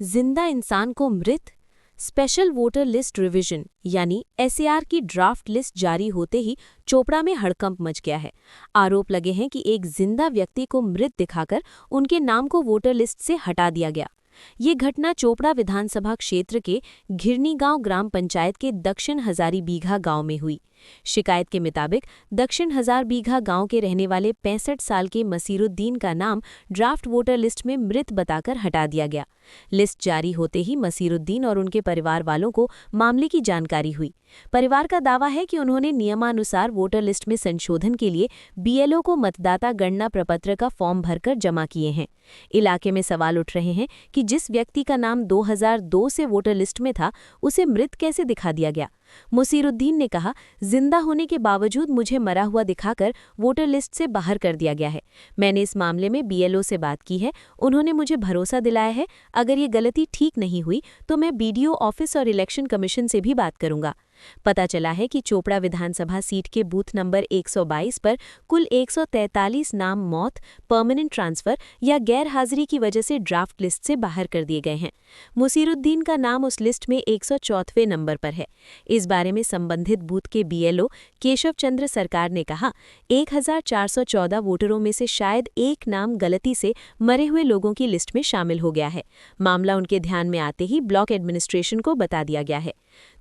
जिंदा इंसान को मृत। स्पेशल वोटर लिस्ट रिवीजन यानी एसएआर की ड्राफ्ट लिस्ट जारी होते ही चोपड़ा में हड़कंप मच गया है। आरोप लगे हैं कि एक जिंदा व्यक्ति को मृत दिखाकर उनके नाम को वोटर लिस्ट से हटा दिया गया। ये घटना चोपड़ा विधानसभा क्षेत्र के घिरनी गांव ग्राम पंचायत के दक्षिण हजारी बीघा गांव में हुई। शिकायत के मुताबिक दक्षिण हजार बीघा गांव के रहने वाले 65 साल के मसीरुद्दीन का नाम ड्राफ्ट वोटर लिस्ट में मृत बताकर हटा दिया गया। लिस्ट जारी होते ही मसीरुद्दीन और उनके परिवार वालों को मामले की जानकारी हुई। परिवार का दावा है कि उन्होंने नियमानुसार वोटर लिस्ट में संशोधन के लिए बीएलओ को मतदाता गणना प्रपत्र का फॉर्म भरकर जमा किए हैं। इलाके में सवाल उठ रहे हैं कि जिस व्यक्ति का नाम 2002 से वोटर लिस्ट में था, उसे मृत कैसे दिखा दिया गया। मुसीरुद्दीन ने कहा, जिंदा होने के बावजूद मुझे मरा हुआ दिखाकर वोटर लिस्ट से बाहर कर दिया गया है। मैंने इस मामले में बीएलओ से बात की है। उन्होंने मुझे भरोसा दिलाया है, अगर ये गलती ठीक नहीं हुई तो मैं बीडीओ ऑफिस और इलेक्शन कमीशन से भी बात करूंगा। पता चला है कि चोपड़ा विधानसभा सीट के बूथ नंबर 122 पर कुल 143 नाम मौत, परमानेंट ट्रांसफर या गैर हाजिरी की वजह से ड्राफ्ट लिस्ट से बाहर कर दिए गए हैं। मुसीरुद्दीन का नाम उस लिस्ट में 104वें नंबर पर है। इस बारे में संबंधित बूथ के बीएलओ केशव चंद्र सरकार ने कहा, 1414 वोटरों में से शायद एक नाम गलती से मरे हुए लोगों की लिस्ट में शामिल हो गया है। मामला उनके ध्यान में आते ही ब्लॉक एडमिनिस्ट्रेशन को बता दिया गया है।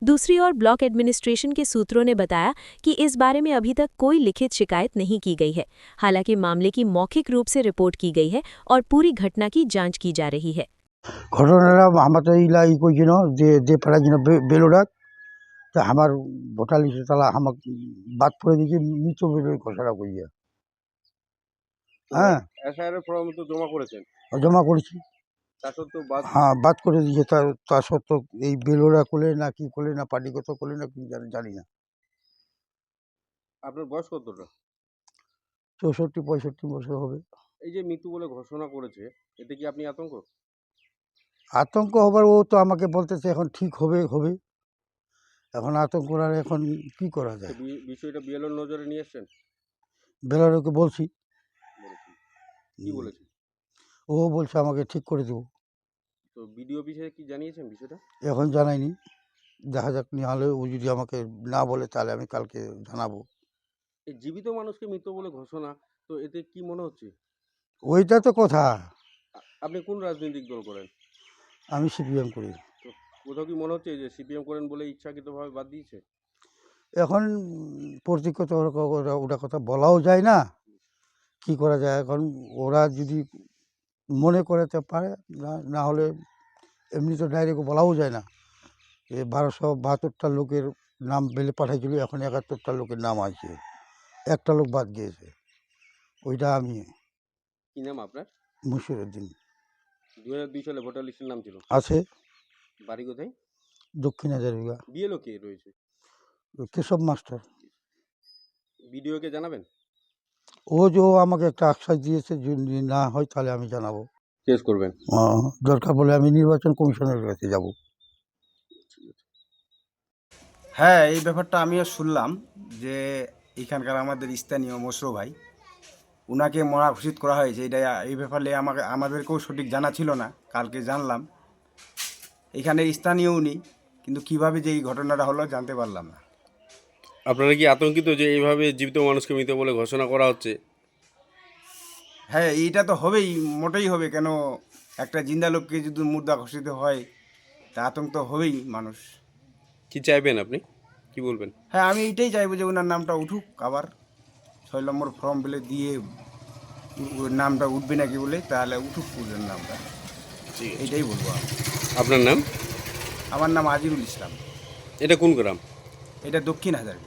दूसरी ओर ब्लॉक एडमिनिस्ट्रेशन के सूत्रों ने बताया कि इस बारे में अभी तक कोई लिखित शिकायत नहीं की गई है। हालांकि मामले की मौखिक रूप से रिपोर्ट की गई है और पूरी घटना की जांच की जा रही है। ঘটনাটা আমাদের ই কইছিল যে পাঠাইছিল বেলোডা তা আমার ভোটার লিস্টে তারা আমাকে বাদ পড়ে দিয়েছে মৃত বলে ঘোষণা করিয়া। হ্যাঁ, এসআইআর ফর্ম তো জমা করেছেন, জমা করেছি। তা সত্ত্বেও বাদ হ্যাঁ, বাদ করে দিয়েছে। তা সত্ত্বেও এই বেলোডা কোলে না কি কোলে না পার্টিগত কোলে না কি জানি না। আপনার বয়স কতটা? 64-65 বছর হবে। এই যে মৃত্যু বলে ঘোষণা করেছে, এতে কি আপনি আতঙ্ক? আতঙ্ক হবার ও তো আমাকে বলতেছে এখন ঠিক হবে হবে। এখন আতঙ্ক আর এখন কি করা যায়। বিষয়টা বিএলওর নজরে নিয়ে এসছেন? বেলোডাকে বলছি। বলেছেন কি বলেছেন? ও বলছে আমাকে ঠিক করে দেবো। তো বিডিও অফিসে কি জানিয়েছেন বিষয়টা? এখন জানাইনি, দেখা যাক। নাহলে ও যদি আমাকে না বলে তাহলে আমি কালকে জানাবো। এই জীবিত মানুষকে মৃত বলে ঘোষণা, তো এতে কি মনে হচ্ছে? ওইটা তো কথা। আপনি কোন রাজনৈতিক দল করেন? আমি সিপিএম করি। তো কোথাও কি মনে হচ্ছে যে সিপিএম করেন বলে ইচ্ছাকৃতভাবে বাদ দিয়েছে? এখন প্রতীকগত ওটা কথা বলাও যায় না, কি করা যায়। এখন ওরা যদি মনে করাতে পারে, না হলে এমনি তো ডাইরেক্ট বলাও যায় না। 1272টা লোকের নাম বেলে পাঠাইছিল, এখন 71টা লোকের নাম আছে, একটা লোক বাদ গিয়েছে। ওইটা আমি। কি নাম আপনার? মুশিরুদ্দিন। 2002 সালে ভোটার লিস্টের নাম ছিল? আছে। বাড়ি কোথায়? দক্ষিণ হাজারিগা। বিএলও কে রয়েছে? কেশব মাস্টার। বিডিওকে জানাবেন? ও যে আমাকে একটা আশ্বাস দিয়েছে, যদি না হয় তাহলে আমি জানাবো। কেস করবেন? দরকার পড়লে আমি নির্বাচন কমিশনের কাছে যাব। হ্যাঁ, এই ব্যাপারটা আমিও শুনলাম যে এখানকার আমাদের স্থানীয় মশরু ভাই, উনাকে মরা ঘোষিত করা হয়েছে। এই ব্যাপারে আমাদেরকেও সঠিক জানা ছিল না, কালকে জানলাম। এখানে স্থানীয় উনি, কিন্তু কীভাবে যে এই ঘটনাটা হলো জানতে পারলাম না। আপনারা কি আতঙ্কিত যে এইভাবে জীবিত মানুষকে মৃত বলে ঘোষণা করা হচ্ছে? হ্যাঁ, এইটা তো হবেই, মোটেই হবে। কেন একটা জিন্দা লোককে যদি মুর্দা ঘোষিত হয়, তা আতঙ্ক তো হবেই মানুষ। কি চাইবেন আপনি, কি বলবেন? হ্যাঁ, আমি এইটাই চাইবো যে ওনার নামটা উঠুক, আবার 6 নম্বর ফর্ম বলে দিয়ে ওর নামটা উঠবে নাকি বলে, তাহলে উঠুক ওদের নামটা। এইটাই বলবো আমি। আপনার নাম? আমার নাম আজিরুল ইসলাম। এটা কোন গ্রাম? এটা দক্ষিণ হাজার।